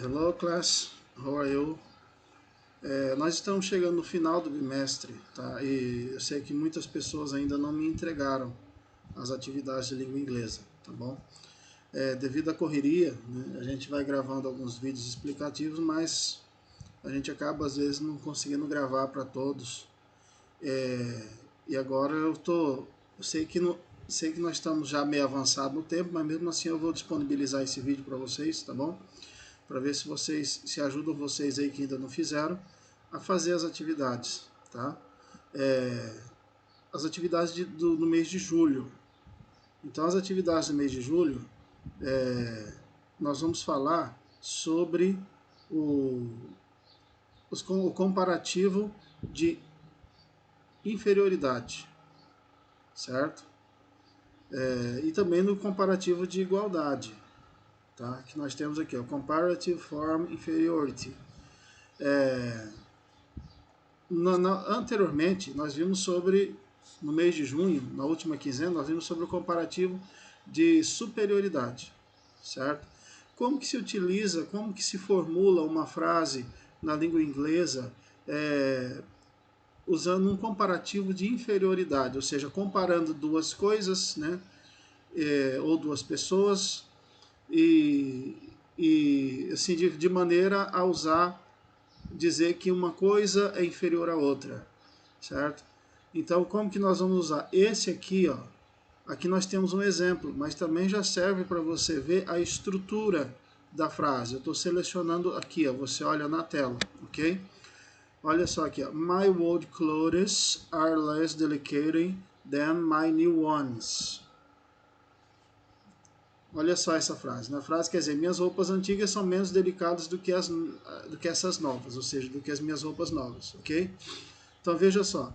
Hello class, how are you? Nós estamos chegando no final do bimestre, tá? E eu sei que muitas pessoas ainda não me entregaram as atividades de língua inglesa, tá bom? Devido à correria, né, a gente vai gravando alguns vídeos explicativos, mas a gente acaba às vezes não conseguindo gravar para todos. E agora eu sei que nós estamos já meio avançado no tempo, mas mesmo assim eu vou disponibilizar esse vídeo para vocês, tá bom? Para ver se ajudam vocês aí que ainda não fizeram a fazer as atividades, tá? As atividades no mês de julho. Então, as atividades do mês de julho, nós vamos falar sobre o, o comparativo de inferioridade, certo? E também no comparativo de igualdade, tá? Que nós temos aqui, o Comparative Form Inferiority. Anteriormente, nós vimos sobre, no mês de junho, na última quinzena, nós vimos sobre o comparativo de superioridade, certo? Como que se utiliza, como que se formula uma frase na língua inglesa usando um comparativo de inferioridade, ou seja, comparando duas coisas, né, ou duas pessoas, e assim, de maneira a usar dizer que uma coisa é inferior à outra, certo? Então, como que nós vamos usar? Esse aqui, ó, aqui nós temos um exemplo, mas também já serve para você ver a estrutura da frase. Eu estou selecionando aqui, ó, você olha na tela, ok? Olha só aqui, ó. My old clothes are less delicate than my new ones. Olha só essa frase. Na frase quer dizer, minhas roupas antigas são menos delicadas do que essas novas, ou seja, do que as minhas roupas novas, ok? Então veja só,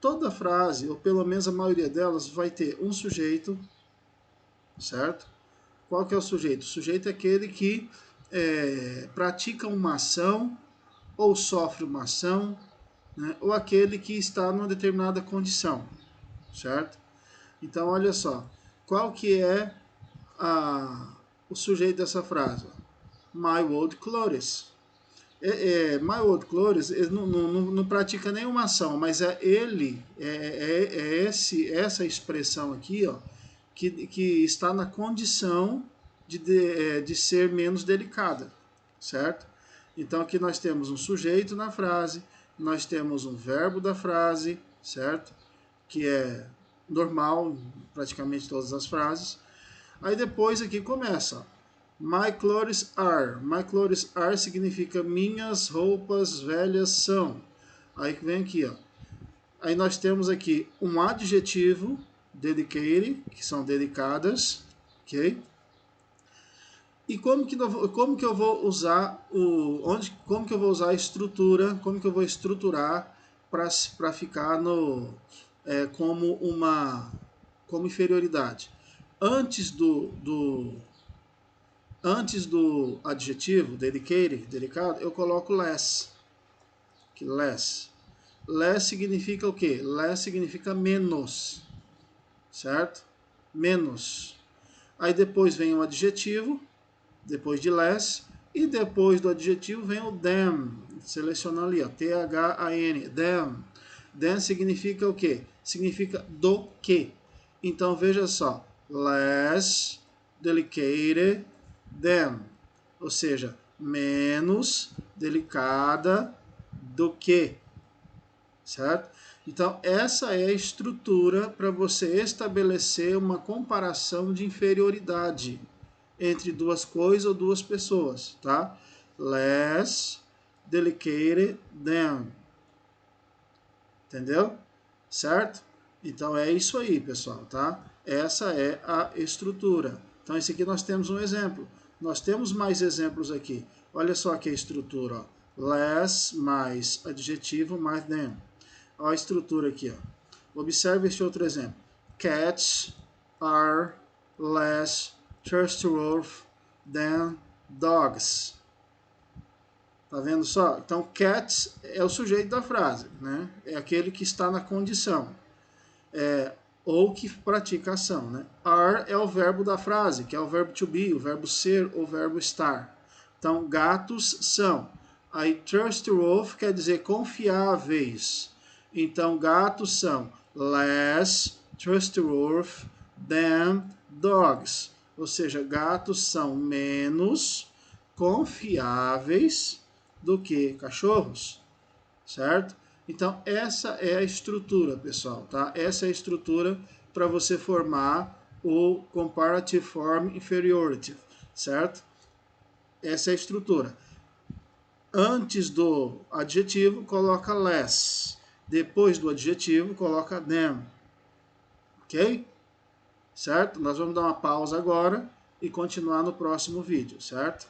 toda frase, ou pelo menos a maioria delas, vai ter um sujeito, certo? Qual que é o sujeito? O sujeito é aquele que pratica uma ação ou sofre uma ação, né? Ou aquele que está numa determinada condição, certo? Então olha só, qual que é o sujeito dessa frase? My old clothes. My old clothes ele não pratica nenhuma ação, mas essa expressão aqui, ó, que está na condição de ser menos delicada, certo? Então aqui nós temos um sujeito na frase, nós temos um verbo da frase, certo? Que é normal em praticamente todas as frases. Aí depois aqui começa, my clothes are. My clothes are significa minhas roupas velhas são. Aí vem aqui, ó. Aí nós temos aqui um adjetivo, dedicated, que são dedicadas, ok? E como que eu vou usar como que eu vou usar a estrutura, como que eu vou estruturar para ficar como inferioridade? Antes do adjetivo, dedicated, delicado, eu coloco less. Que less. Less significa o quê? Less significa menos. Certo? Menos. Aí depois vem o adjetivo, depois de less, e depois do adjetivo vem o than. Seleciona ali, ó, T-H-A-N, than. Than significa o quê? Significa do que. Então veja só, less delicate than, ou seja, menos delicada do que, certo? Então essa é a estrutura para você estabelecer uma comparação de inferioridade entre duas coisas ou duas pessoas, tá? Less delicate than, entendeu? Certo? Então é isso aí, pessoal, tá? Essa é a estrutura. Então esse aqui nós temos um exemplo. Nós temos mais exemplos aqui. Olha só aqui a estrutura, ó. Less mais adjetivo mais than. Olha a estrutura aqui, ó. Observe este outro exemplo. Cats are less trustworthy than dogs. Tá vendo só? Então, cats é o sujeito da frase, né? É aquele que está na condição. Ou que pratica a ação, né? Are é o verbo da frase, que é o verbo to be, o verbo ser ou o verbo estar. Então, gatos são. Aí, trustworthy quer dizer confiáveis. Então, gatos são less trustworthy than dogs. Ou seja, gatos são menos confiáveis do que cachorros, certo? Então, essa é a estrutura, pessoal, tá? Essa é a estrutura para você formar o Comparative Form Inferiority, certo? Essa é a estrutura. Antes do adjetivo, coloca less. Depois do adjetivo, coloca than. Ok? Certo? Nós vamos dar uma pausa agora e continuar no próximo vídeo, certo?